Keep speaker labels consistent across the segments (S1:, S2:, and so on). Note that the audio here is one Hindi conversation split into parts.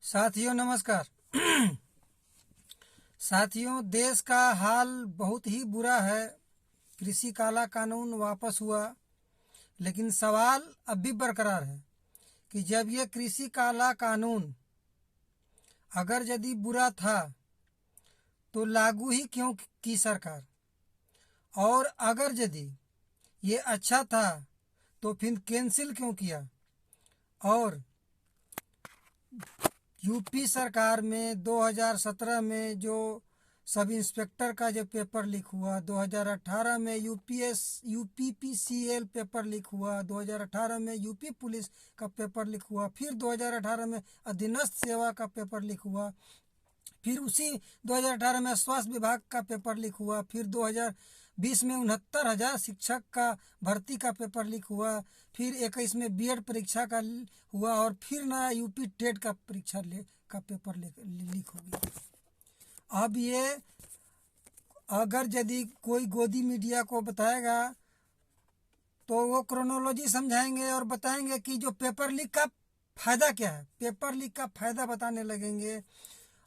S1: साथियों नमस्कार। साथियों, देश का हाल बहुत ही बुरा है। कृषि काला कानून वापस हुआ, लेकिन सवाल अब भी बरकरार है कि जब ये कृषि काला कानून अगर यदि बुरा था तो लागू ही क्यों की सरकार, और अगर यदि ये अच्छा था तो फिर कैंसिल क्यों किया। और यूपी सरकार में 2017 में जो सब इंस्पेक्टर का जो पेपर लीक हुआ, 2018 में यूपीपीसीएल पेपर लीक हुआ, 2018 में यूपी पुलिस का पेपर लीक हुआ, फिर 2018 में अधीनस्थ सेवा का पेपर लीक हुआ, फिर उसी 2018 में स्वास्थ्य विभाग का पेपर लीक हुआ, फिर 2020 में 69,000 शिक्षक का भर्ती का पेपर लीक हुआ, फिर 21 में बीएड परीक्षा का हुआ, और फिर नया यूपी टेट का परीक्षा का पेपर लीक हो गया। अब ये अगर यदि कोई गोदी मीडिया को बताएगा तो वो क्रोनोलॉजी समझाएंगे और बताएंगे कि जो पेपर लीक का फ़ायदा क्या है, पेपर लीक का फ़ायदा बताने लगेंगे।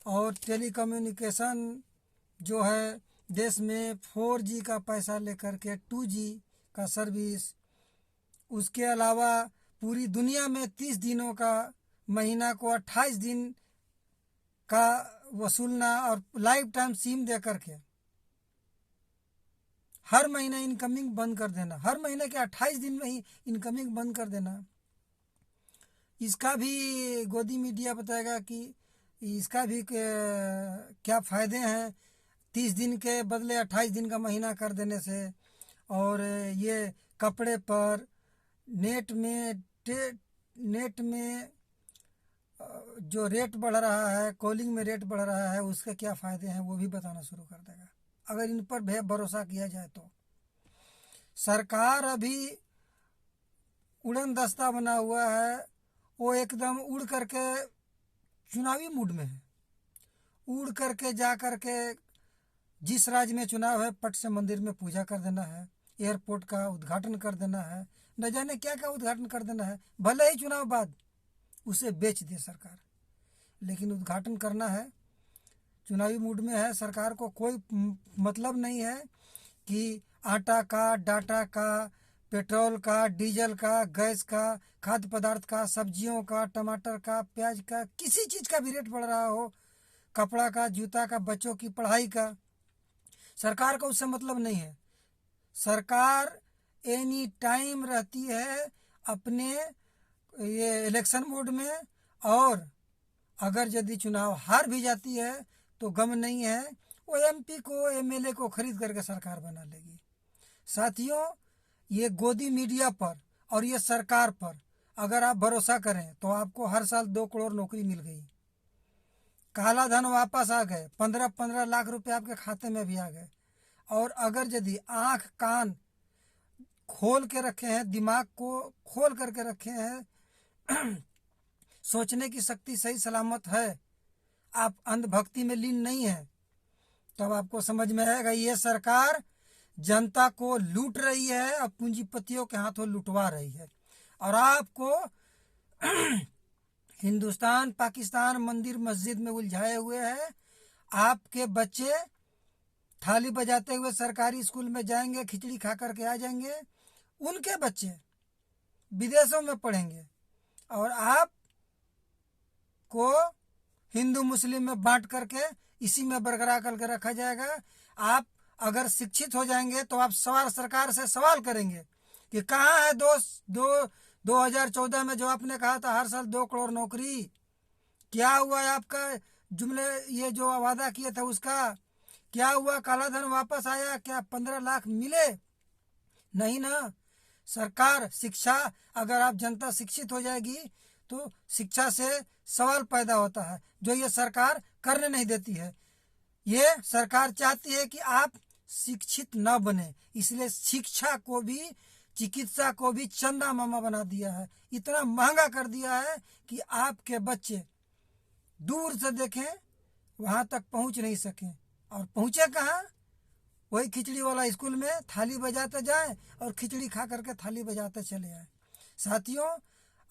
S1: और टेलीकम्युनिकेशन जो है देश में 4G का पैसा लेकर के 2G का सर्विस, उसके अलावा पूरी दुनिया में 30 दिनों का महीना को 28 दिन का वसूलना, और लाइफ टाइम सिम दे करके हर महीने इनकमिंग बंद कर देना, हर महीने के 28 दिन में ही इनकमिंग बंद कर देना। इसका भी गोदी मीडिया बताएगा कि इसका भी क्या फ़ायदे हैं 30 दिन के बदले 28 दिन का महीना कर देने से। और ये कपड़े पर नेट में जो रेट बढ़ रहा है, कॉलिंग में रेट बढ़ रहा है, उसके क्या फ़ायदे हैं वो भी बताना शुरू कर देगा अगर इन पर भरोसा किया जाए तो। सरकार अभी उड़न दस्ता बना हुआ है, वो एकदम उड़ करके चुनावी मूड में है। उड़ करके जा करके जिस राज्य में चुनाव है पट से मंदिर में पूजा कर देना है, एयरपोर्ट का उद्घाटन कर देना है, न जाने क्या क्या उद्घाटन कर देना है। भले ही चुनाव बाद उसे बेच दे सरकार, लेकिन उद्घाटन करना है। चुनावी मूड में है, सरकार को कोई मतलब नहीं है कि आटा का, डाटा का, पेट्रोल का, डीजल का, गैस का, खाद्य पदार्थ का, सब्जियों का, टमाटर का, प्याज का, किसी चीज़ का भी रेट बढ़ रहा हो, कपड़ा का, जूता का, बच्चों की पढ़ाई का, सरकार को उससे मतलब नहीं है। सरकार एनी टाइम रहती है अपने ये इलेक्शन मोड में, और अगर यदि चुनाव हार भी जाती है तो गम नहीं है, वो एमपी को, एमएलए को खरीद करके सरकार बना लेगी। साथियों, ये गोदी मीडिया पर और ये सरकार पर अगर आप भरोसा करें तो आपको हर साल 2 करोड़ नौकरी मिल गई, काला धन वापस आ गए, 15-15 लाख रुपए आपके खाते में भी आ गए। और अगर यदि आँख कान खोल के रखे हैं, दिमाग को खोल करके रखे हैं, सोचने की शक्ति सही सलामत है, आप अंधभक्ति में लीन नहीं है, तब आपको समझ में आएगा ये सरकार जनता को लूट रही है और पूंजीपतियों के हाथों लुटवा रही है। और आपको हिंदुस्तान पाकिस्तान मंदिर मस्जिद में उलझाए हुए हैं। आपके बच्चे थाली बजाते हुए सरकारी स्कूल में जाएंगे, खिचड़ी खा करके आ जाएंगे, उनके बच्चे विदेशों में पढ़ेंगे, और आप को हिंदू मुस्लिम में बांट करके इसी में बरकरार करके रखा जाएगा। आप अगर शिक्षित हो जाएंगे तो आप सरकार से सवाल करेंगे कि कहाँ है 2014 में जो आपने कहा था हर साल 2 करोड़ नौकरी, क्या हुआ है आपका जुमले, ये जो वादा किए थे उसका क्या हुआ? काला धन वापस आया क्या? 15 लाख मिले? नहीं ना। सरकार शिक्षा, अगर आप जनता शिक्षित हो जाएगी तो शिक्षा से सवाल पैदा होता है, जो ये सरकार करने नहीं देती है। ये सरकार चाहती है कि आप शिक्षित न बने, इसलिए शिक्षा को भी, चिकित्सा को भी चंदा मामा बना दिया है, इतना महंगा कर दिया है कि आपके बच्चे दूर से देखें वहाँ तक पहुँच नहीं सकें, और पहुँचे कहाँ? वही खिचड़ी वाला स्कूल में थाली बजाते जाएं और खिचड़ी खा करके थाली बजाते चले आए। साथियों,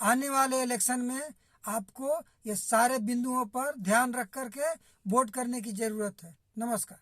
S1: आने वाले इलेक्शन में आपको ये सारे बिंदुओं पर ध्यान रख करके वोट करने की जरूरत है। नमस्कार।